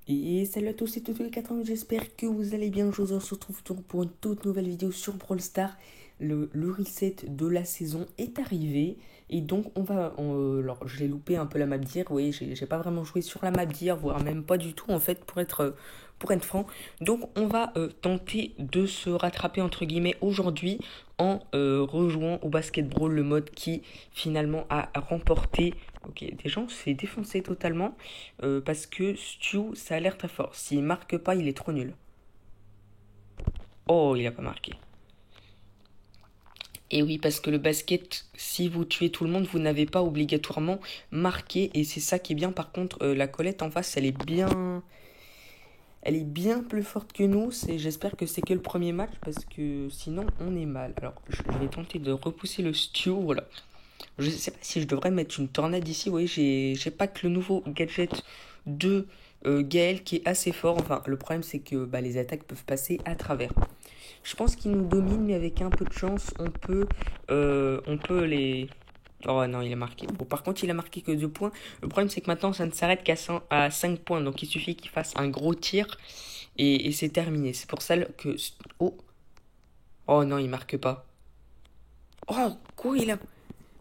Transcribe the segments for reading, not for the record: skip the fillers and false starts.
Et salut à tous et toutes les 4 ans, j'espère que vous allez bien. On se retrouve toujours pour une toute nouvelle vidéo sur Brawl Stars. Le reset de la saison est arrivé. Et donc alors j'ai loupé un peu la map d'hier. Oui, j'ai pas vraiment joué sur la map d'hier, voire même pas du tout en fait pour être franc. Donc on va tenter de se rattraper entre guillemets aujourd'hui en rejouant au basketball, le mode qui finalement a remporté. Ok, déjà on s'est défoncé totalement. Parce que Stu, ça a l'air très fort. S'il marque pas, il est trop nul. Oh, il a pas marqué. Et oui, parce que le basket, si vous tuez tout le monde, vous n'avez pas obligatoirement marqué. Et c'est ça qui est bien. Par contre, la Colette en face, elle est bien plus forte que nous. J'espère que c'est que le premier match parce que sinon, on est mal. Alors, je vais tenter de repousser le Stu. Voilà. Je sais pas si je devrais mettre une tornade ici. Vous voyez, j'ai pas que le nouveau gadget de Gaël qui est assez fort. Enfin, le problème c'est que les attaques peuvent passer à travers. Je pense qu'il nous domine, mais avec un peu de chance, on peut les. Oh non, il a marqué. Bon, par contre, il a marqué que 2 points. Le problème c'est que maintenant ça ne s'arrête à 5 points. Donc il suffit qu'il fasse un gros tir et c'est terminé. C'est pour ça que. Oh, oh non, il marque pas. Oh, quoi il a.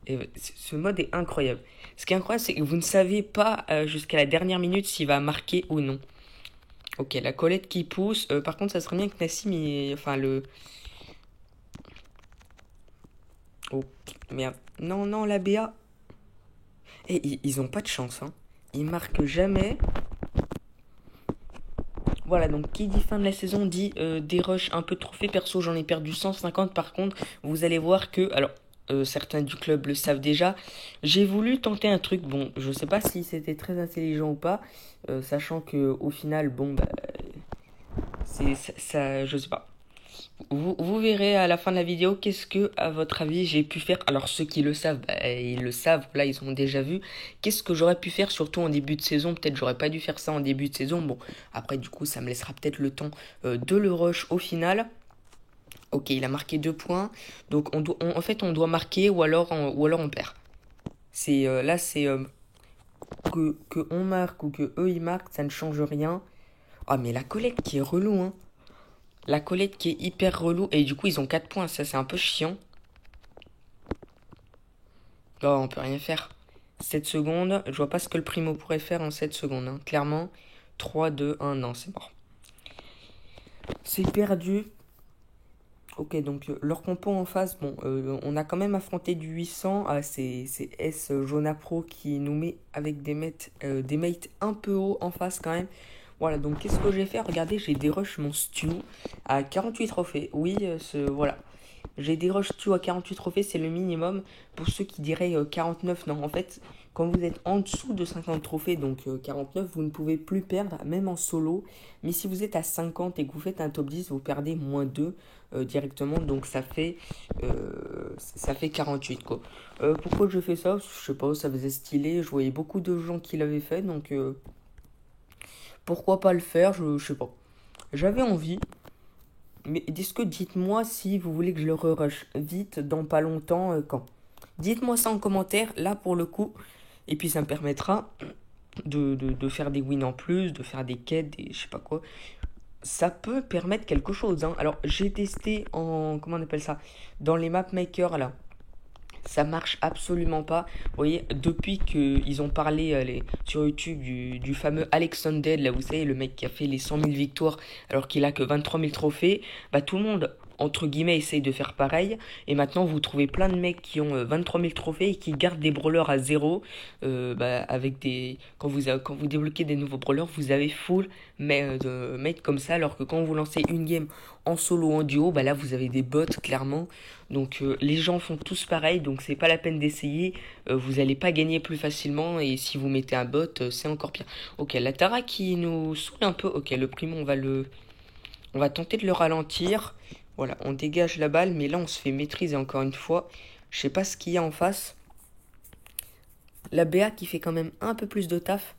Et ce mode est incroyable. Ce qui est incroyable, c'est que vous ne savez pas jusqu'à la dernière minute s'il va marquer ou non. Ok, la Colette qui pousse. Par contre, ça serait bien que Nassim, enfin le. Oh, merde. Non, non, la BA. Et ils ont pas de chance, hein. Ils marquent jamais. Voilà, donc qui dit fin de la saison dit des rushs un peu de trophées. Perso, j'en ai perdu 150. Par contre, vous allez voir que. Alors, certains du club le savent déjà. J'ai voulu tenter un truc. Bon, je sais pas si c'était très intelligent ou pas. Sachant que au final, bon, c'est ça, je sais pas. Vous verrez à la fin de la vidéo qu'est-ce que, à votre avis, j'ai pu faire. Alors, ceux qui le savent, ils le savent, là, ils ont déjà vu. Qu'est-ce que j'aurais pu faire, surtout en début de saison. Peut-être j'aurais pas dû faire ça en début de saison. Bon, après, du coup, ça me laissera peut-être le temps de le rush au final. Ok, il a marqué 2 points. Donc, en fait, on doit marquer ou alors on perd. Là, c'est que on marque ou que eux ils marquent, ça ne change rien. Ah, mais la collecte qui est relou, hein. La Colette qui est hyper relou. Et du coup, ils ont 4 points. Ça, c'est un peu chiant. Oh, on peut rien faire. 7 secondes. Je vois pas ce que le primo pourrait faire en 7 secondes, hein. Clairement. 3, 2, 1. Non, c'est mort. C'est perdu. Ok, donc leur compo en face, bon, on a quand même affronté du 800. Ah, c'est S Jona Pro qui nous met avec des mates un peu haut en face quand même. Voilà, donc qu'est-ce que j'ai fait? Regardez, j'ai dérush mon Stu à 48 trophées. Oui, voilà. J'ai des rush Stu à 48 trophées, c'est le minimum. Pour ceux qui diraient 49, non, en fait, quand vous êtes en dessous de 50 trophées, donc 49, vous ne pouvez plus perdre, même en solo. Mais si vous êtes à 50 et que vous faites un top 10, vous perdez moins 2 directement, donc ça fait 48 quoi. Pourquoi je fais ça? Je sais pas, ça faisait stylé, je voyais beaucoup de gens qui l'avaient fait, donc pourquoi pas le faire, je sais pas. J'avais envie, mais dites-moi si vous voulez que je le rush vite, dans pas longtemps, quand. Dites-moi ça en commentaire, là pour le coup. Et puis ça me permettra de faire des wins en plus, de faire des quêtes, des je sais pas quoi. Ça peut permettre quelque chose, hein. Alors j'ai testé en. Comment on appelle ça? Dans les map makers là. Ça marche absolument pas. Vous voyez, depuis qu'ils ont parlé sur YouTube du fameux Alexandre, là vous savez, le mec qui a fait les 100 000 victoires alors qu'il a que 23 000 trophées, tout le monde, entre guillemets, essaye de faire pareil. Et maintenant, vous trouvez plein de mecs qui ont 23 000 trophées et qui gardent des brawlers à zéro. Avec des... quand vous débloquez des nouveaux brawlers, vous avez full mais, de mecs comme ça. Alors que quand vous lancez une game en solo ou en duo, là vous avez des bots clairement. Donc les gens font tous pareil, donc c'est pas la peine d'essayer. Vous allez pas gagner plus facilement et si vous mettez un bot, c'est encore pire. Ok, la Tara qui nous saoule un peu. Ok, le primo on va tenter de le ralentir. Voilà, on dégage la balle, mais là on se fait maîtriser encore une fois. Je sais pas ce qu'il y a en face. La BA qui fait quand même un peu plus de taf.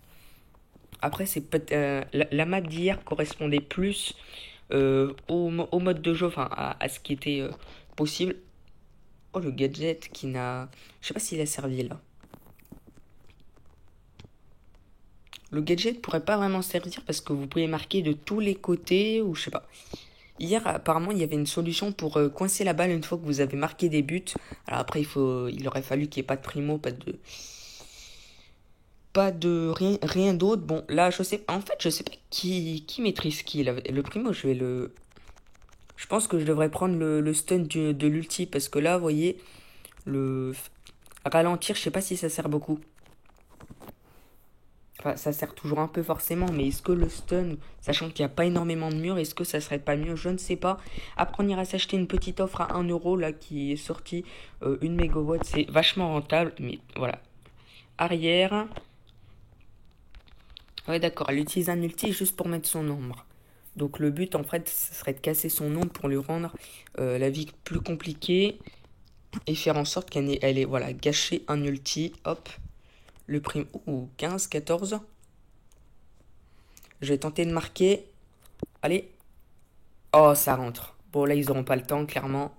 Après, c'est la map d'hier correspondait plus au mode de jeu, enfin à ce qui était possible. Oh, le gadget qui n'a. Je sais pas s'il a servi là. le gadget pourrait pas vraiment servir parce que vous pouvez marquer de tous les côtés ou je sais pas. Hier, apparemment, il y avait une solution pour coincer la balle une fois que vous avez marqué des buts. Alors après, il aurait fallu qu'il n'y ait pas de primo, pas de rien d'autre. Bon, là, en fait, je sais pas qui maîtrise qui. Le primo, je pense que je devrais prendre le stun de l'ulti parce que là, vous voyez, le ralentir, je sais pas si ça sert beaucoup. Enfin, ça sert toujours un peu forcément, mais est-ce que le stun, sachant qu'il n'y a pas énormément de murs, est-ce que ça serait pas mieux? Je ne sais pas. Après, on ira s'acheter une petite offre à 1 € là qui est sortie, 1 MW, c'est vachement rentable, mais voilà. Arrière. Ouais, d'accord, elle utilise un ulti juste pour mettre son ombre. Donc le but en fait, ce serait de casser son ombre pour lui rendre la vie plus compliquée et faire en sorte qu'elle ait voilà, gâché un ulti. Hop, le prime. Ouh, 15, 14. Je vais tenter de marquer. Allez. Oh, ça rentre. Bon, là, ils auront pas le temps, clairement.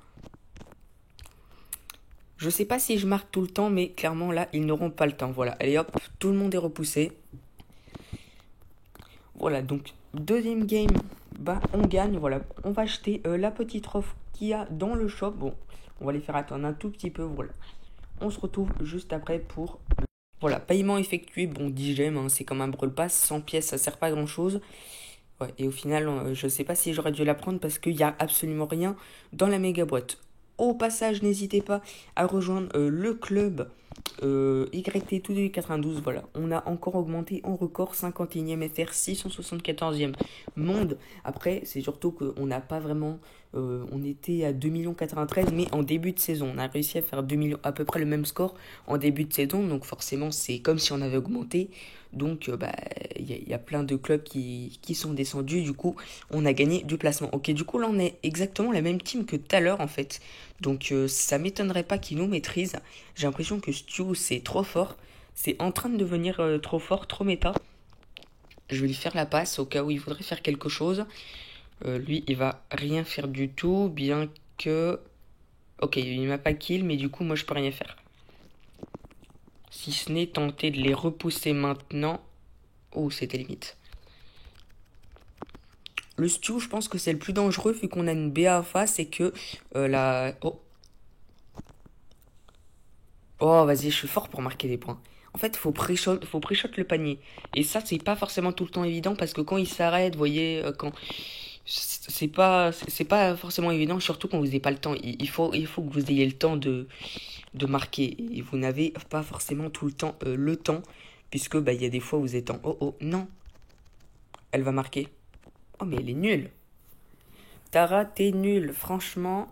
Je sais pas si je marque tout le temps, mais clairement, là, ils n'auront pas le temps. Voilà, allez hop, tout le monde est repoussé. Voilà, donc, deuxième game, bah, on gagne. Voilà, on va acheter la petite offre qu'il y a dans le shop. Bon, on va les faire attendre un tout petit peu, voilà. On se retrouve juste après pour... Voilà, paiement effectué, bon 10 gemmes, hein, c'est comme un Brawl Pass, 100 pièces, ça sert pas à grand chose. Ouais, et au final, je sais pas si j'aurais dû la prendre parce qu'il y a absolument rien dans la méga boîte. Au passage, n'hésitez pas à rejoindre le club YT tout 92. Voilà, on a encore augmenté en record 51e FR, 674e monde. Après, c'est surtout qu'on n'a pas vraiment. On était à 2 93 000, mais en début de saison, on a réussi à faire 2 millions, à peu près le même score en début de saison. Donc, forcément, c'est comme si on avait augmenté. Donc, il y a plein de clubs qui sont descendus. Du coup, on a gagné du placement. Ok, du coup, là, on est exactement la même team que tout à l'heure, en fait. Donc, ça m'étonnerait pas qu'ils nous maîtrisent. J'ai l'impression que Stu, c'est trop fort. C'est en train de devenir trop fort, trop méta. Je vais lui faire la passe au cas où il voudrait faire quelque chose. Lui, il va rien faire du tout, bien que... Ok, il m'a pas kill, mais du coup, moi, je peux rien faire. Si ce n'est tenter de les repousser maintenant. Oh, c'était limite. Le Stu, je pense que c'est le plus dangereux vu qu'on a une BA en face et que la... Oh. Oh, vas-y, je suis fort pour marquer des points. En fait, faut pré-shot le panier. Et ça, c'est pas forcément tout le temps évident parce que quand il s'arrête, vous voyez, quand... C'est pas forcément évident, surtout quand vous n'avez pas le temps. Il faut que vous ayez le temps de marquer. Et vous n'avez pas forcément tout le temps le temps, puisque il y a des fois où vous êtes en oh oh non, elle va marquer. Oh mais elle est nulle. Tara, t'es nulle, franchement.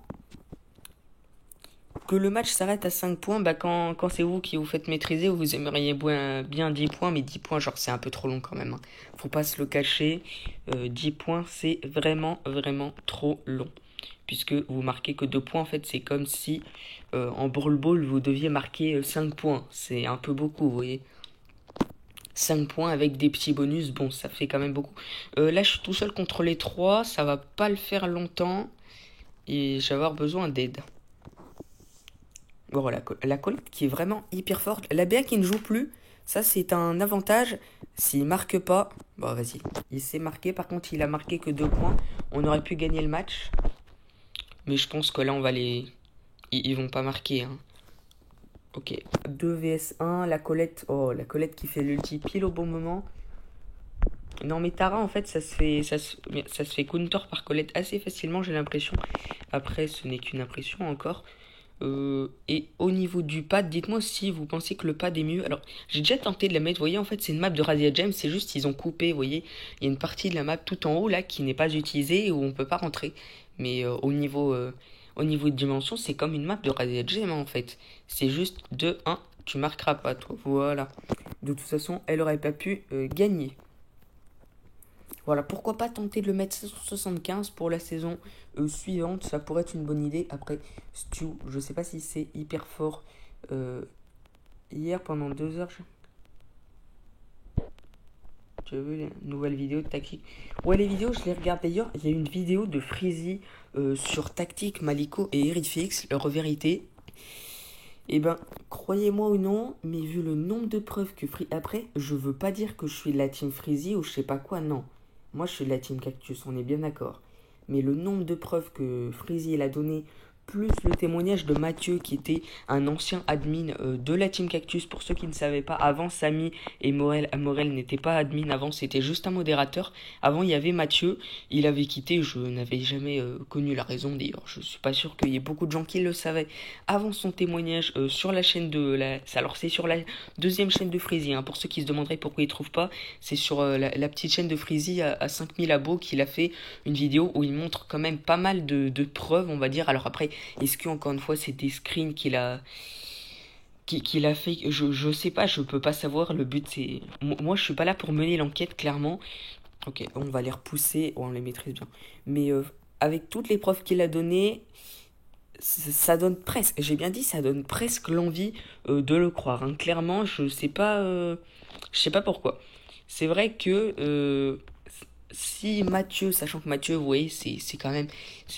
Que le match s'arrête à 5 points, quand c'est vous qui vous faites maîtriser, vous aimeriez bien 10 points, mais 10 points, genre, c'est un peu trop long quand même. Hein. Faut pas se le cacher. 10 points, c'est vraiment, vraiment trop long. Puisque vous marquez que 2 points, en fait, c'est comme si en Brawl Ball, vous deviez marquer 5 points. C'est un peu beaucoup, vous voyez. 5 points avec des petits bonus, bon, ça fait quand même beaucoup. Là, je suis tout seul contre les 3, ça va pas le faire longtemps. Et je vais avoir besoin d'aide. Bon, voilà, la Colette qui est vraiment hyper forte. La BA qui ne joue plus, ça c'est un avantage. S'il marque pas, bon vas-y, il s'est marqué. Par contre, il a marqué que 2 points. On aurait pu gagner le match. Mais je pense que là, on va les... Ils vont pas marquer. Hein. Ok, 2 vs 1, la Colette. Oh, la Colette qui fait l'ulti pile au bon moment. Non mais Tara en fait ça se fait counter par Colette assez facilement j'ai l'impression. Après ce n'est qu'une impression encore. Et au niveau du pad, dites-moi si vous pensez que le pad est mieux. Alors, j'ai déjà tenté de la mettre, vous voyez, en fait, c'est une map de Radia Gems, c'est juste ils ont coupé, vous voyez, il y a une partie de la map tout en haut, là, qui n'est pas utilisée et où on peut pas rentrer. Mais au niveau de dimension, c'est comme une map de Radia Gems, en fait. C'est juste 2-1, tu marqueras pas, toi, voilà. De toute façon, elle aurait pas pu gagner. Voilà, pourquoi pas tenter de le mettre 75 pour la saison suivante, ça pourrait être une bonne idée. Après, Stu, je sais pas si c'est hyper fort. Hier, pendant 2 heures, j'ai vu une nouvelle vidéo de tactique. Ouais, les vidéos, je les regarde d'ailleurs. Il y a une vidéo de Freezy sur tactique, Maliko et Erifix, leur vérité. Eh ben, croyez-moi ou non, mais vu le nombre de preuves que Free... Après, je veux pas dire que je suis de la team Freezy ou je sais pas quoi, non. Moi, je suis de la team Cactus, on est bien d'accord. Mais le nombre de preuves que Freezy il a donné, plus le témoignage de Mathieu, qui était un ancien admin de la team Cactus, pour ceux qui ne savaient pas, avant Samy et Morel n'étaient pas admin avant, c'était juste un modérateur. Avant, il y avait Mathieu, il avait quitté, je n'avais jamais connu la raison d'ailleurs, je suis pas sûr qu'il y ait beaucoup de gens qui le savaient avant son témoignage sur la chaîne de la... Alors c'est sur la deuxième chaîne de Freezy, hein, pour ceux qui se demanderaient pourquoi ils trouvent pas, c'est sur la petite chaîne de Freezy à 5000 abos qu'il a fait une vidéo où il montre quand même pas mal de preuves, on va dire. Alors après, est-ce que encore une fois c'est des screens qu'il a fait, je sais pas, je peux pas savoir, le but c'est... Moi je suis pas là pour mener l'enquête clairement. Ok, on va les repousser, oh, on les maîtrise bien. Mais avec toutes les preuves qu'il a données, ça donne presque, j'ai bien dit, ça donne presque l'envie de le croire, hein. Clairement, je sais pas pourquoi. C'est vrai que si Mathieu, sachant que Mathieu, vous voyez, c'est quand même,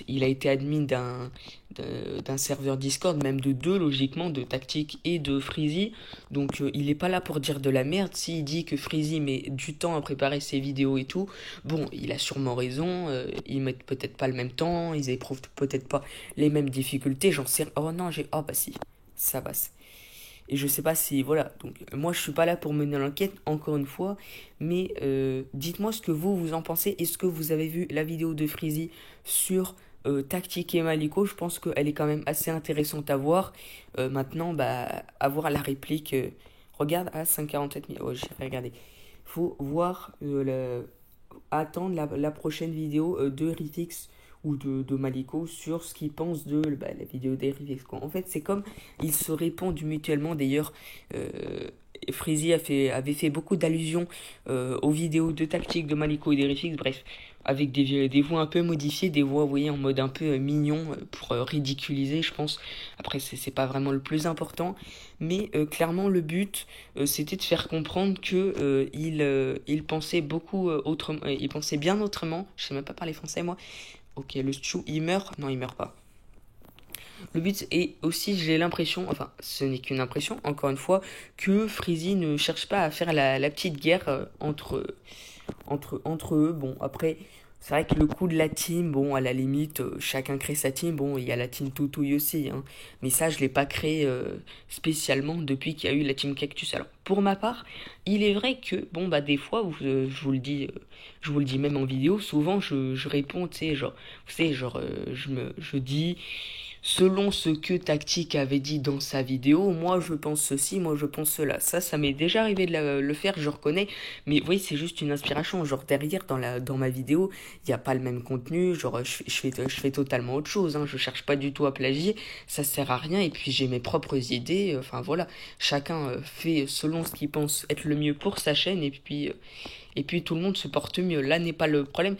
il a été admin d'un serveur Discord, même de deux, logiquement, de Tactique et de Freezy. Donc, il est pas là pour dire de la merde. S'il dit que Freezy met du temps à préparer ses vidéos et tout, bon, il a sûrement raison. Ils mettent peut-être pas le même temps, ils éprouvent peut-être pas les mêmes difficultés. J'en sais. Oh non, oh bah si, ça passe. Et je sais pas si, voilà, donc moi je suis pas là pour mener l'enquête, encore une fois, mais dites-moi ce que vous en pensez. Est-ce que vous avez vu la vidéo de Freezy sur Tactique et Maliko? Je pense qu'elle est quand même assez intéressante à voir. Maintenant, bah, à voir la réplique. Regarde, à 5,47 000, oh, j'ai regardé. Faut voir, attendre la prochaine vidéo de Ritix ou de Maliko sur ce qu'ils pensent de bah, la vidéo d'Erifix. En fait, c'est comme ils se répondent mutuellement. D'ailleurs, euh, Freezy avait fait beaucoup d'allusions aux vidéos de tactique de Maliko et d'Erifix. Bref, avec des voix un peu modifiées, des voix, vous voyez, en mode un peu mignon pour ridiculiser, je pense. Après, c'est pas vraiment le plus important. Mais clairement, le but, c'était de faire comprendre que il pensait beaucoup autrement. Il pensait bien autrement. Je sais même pas parler français, moi. Ok, le Stu, il meurt? Non, il meurt pas. Le but est aussi, j'ai l'impression, enfin, ce n'est qu'une impression, encore une fois, que Freezy ne cherche pas à faire la petite guerre entre eux. Bon, après, c'est vrai que le coup de la team, bon, à la limite, chacun crée sa team. Bon, il y a la team Toutouille aussi, hein. Mais ça, je ne l'ai pas créé spécialement depuis qu'il y a eu la team Cactus. Alors, pour ma part, il est vrai que, bon, bah, des fois, je vous le dis même en vidéo, souvent, je réponds, tu sais, genre, vous savez, genre, je dis selon ce que Tactique avait dit dans sa vidéo, moi je pense ceci, moi je pense cela. Ça m'est déjà arrivé de le faire, je reconnais. Mais vous voyez, c'est juste une inspiration. Genre derrière, dans ma vidéo, il n'y a pas le même contenu. Genre je fais totalement autre chose, hein. Je cherche pas du tout à plagier. Ça sert à rien. Et puis j'ai mes propres idées. Enfin voilà. Chacun fait selon ce qu'il pense être le mieux pour sa chaîne. Et puis tout le monde se porte mieux. Là n'est pas le problème.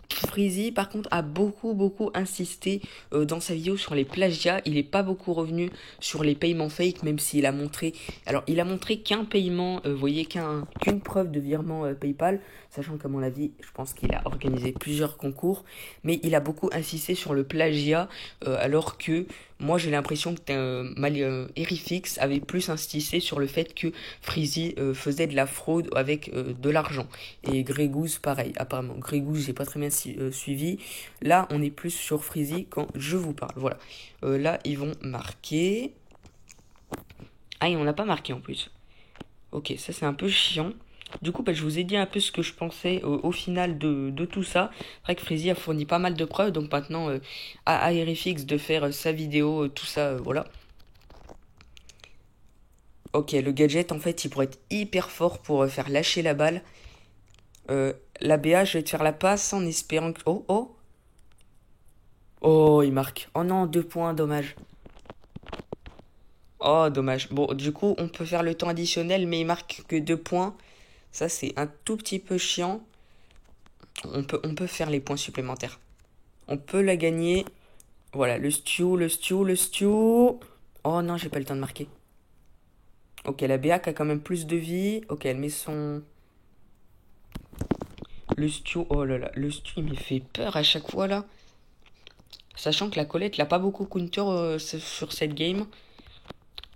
Freezy, par contre, a beaucoup insisté dans sa vidéo sur les plagiats. Il n'est pas beaucoup revenu sur les paiements fake, même s'il a montré. Alors, il a montré qu'un paiement, vous voyez, qu'une preuve de virement PayPal, sachant qu'à mon avis, je pense qu'il a organisé plusieurs concours, mais il a beaucoup insisté sur le plagiat, alors que moi j'ai l'impression que Erifix avait plus insisté sur le fait que Freezy faisait de la fraude avec de l'argent. Et Grégouze, pareil, apparemment. Grégouze, j'ai pas très bien suivi. Là, on est plus sur Freezy quand je vous parle. Voilà. Là, ils vont marquer. Ah, et on n'a pas marqué en plus. Ok, ça c'est un peu chiant. Du coup, bah, je vous ai dit un peu ce que je pensais au final de tout ça. C'est vrai que Freezy a fourni pas mal de preuves. Donc maintenant, à RFX de faire sa vidéo, tout ça, voilà. Ok, le gadget, en fait, il pourrait être hyper fort pour faire lâcher la balle. La BA, je vais te faire la passe en espérant que... Oh, oh. Oh, il marque. Oh non, 2 points, dommage. Oh, dommage. Bon, du coup, on peut faire le temps additionnel, mais il marque que 2 points. Ça, c'est un tout petit peu chiant. On peut faire les points supplémentaires. On peut la gagner. Voilà, le stew. Oh non, j'ai pas le temps de marquer. Ok, la BA qui a quand même plus de vie. Ok, elle met son... Le stew, oh là là, le stew, il me fait peur à chaque fois, là. Sachant que la Colette, l'a pas beaucoup counter sur cette game.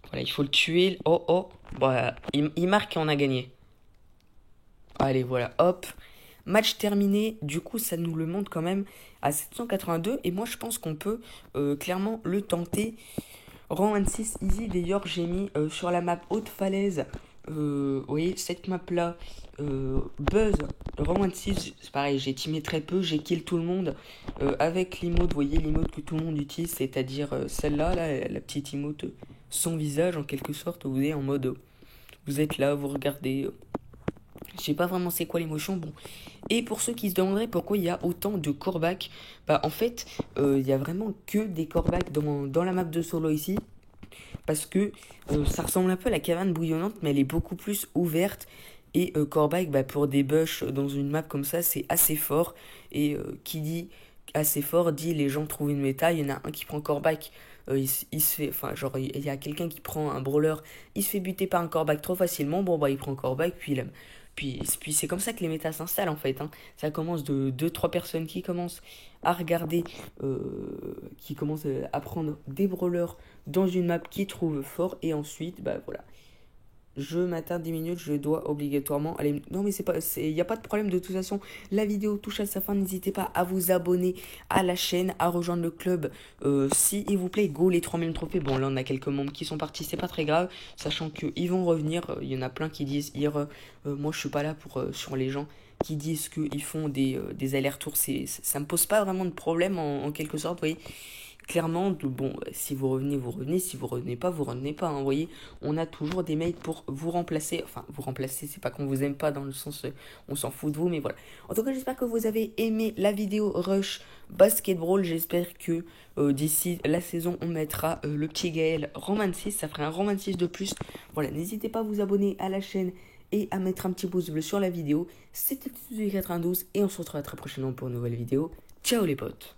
Voilà, il faut le tuer. Oh, oh. Voilà, il marque et on a gagné. Allez, voilà, hop. Match terminé. Du coup, ça nous le montre quand même à 782. Et moi, je pense qu'on peut clairement le tenter. Rang 26 easy. D'ailleurs, j'ai mis sur la map haute falaise. Vous voyez, cette map là, Buzz, rang 26, c'est pareil, j'ai teamé très peu, j'ai kill tout le monde avec l'emote, vous voyez l'emote que tout le monde utilise, c'est-à-dire celle-là, là, la petite emote sans visage en quelque sorte, vous êtes en mode, vous êtes là, vous regardez, je sais pas vraiment c'est quoi l'émotion, bon. Et pour ceux qui se demanderaient pourquoi il y a autant de corebacks, bah en fait, il y a vraiment que des corebacks dans la map de solo ici. Parce que ça ressemble un peu à la caverne bouillonnante, mais elle est beaucoup plus ouverte. Et Corbac, bah, pour des bush dans une map comme ça, c'est assez fort. Et qui dit assez fort dit les gens trouvent une méta. Il y en a un qui prend Corbac, il se fait. Enfin, genre, il y a quelqu'un qui prend un brawler, il se fait buter par un Corbac trop facilement. Bon, bah, il prend Corbac, puis c'est comme ça que les méta s'installent en fait. Hein. Ça commence de deux trois personnes qui commencent à regarder, qui commencent à prendre des brawlers dans une map qu'ils trouvent fort. Et ensuite, bah voilà. Je m'attarde 10 minutes, je dois obligatoirement aller. Non, mais il n'y a pas de problème de toute façon. La vidéo touche à sa fin. N'hésitez pas à vous abonner à la chaîne, à rejoindre le club. Si il vous plaît, go les 3000 trophées. Bon, là, on a quelques membres qui sont partis, c'est pas très grave. Sachant qu'ils vont revenir. Il y en a plein qui disent hier, moi je suis pas là pour sur les gens qui disent qu'ils font des allers-retours. Ça me pose pas vraiment de problème en quelque sorte, vous voyez. Clairement, bon, si vous revenez, vous revenez. Si vous revenez pas, vous revenez pas. Hein, vous voyez, on a toujours des mails pour vous remplacer. Enfin, vous remplacer, c'est pas qu'on vous aime pas dans le sens, on s'en fout de vous, mais voilà. En tout cas, j'espère que vous avez aimé la vidéo Rush Basketball. J'espère que d'ici la saison, on mettra le petit Gaël rang 26. Ça ferait un rang 26 de plus. Voilà, n'hésitez pas à vous abonner à la chaîne et à mettre un petit pouce bleu sur la vidéo. C'était Tutu92 et on se retrouve très prochainement pour une nouvelle vidéo. Ciao les potes!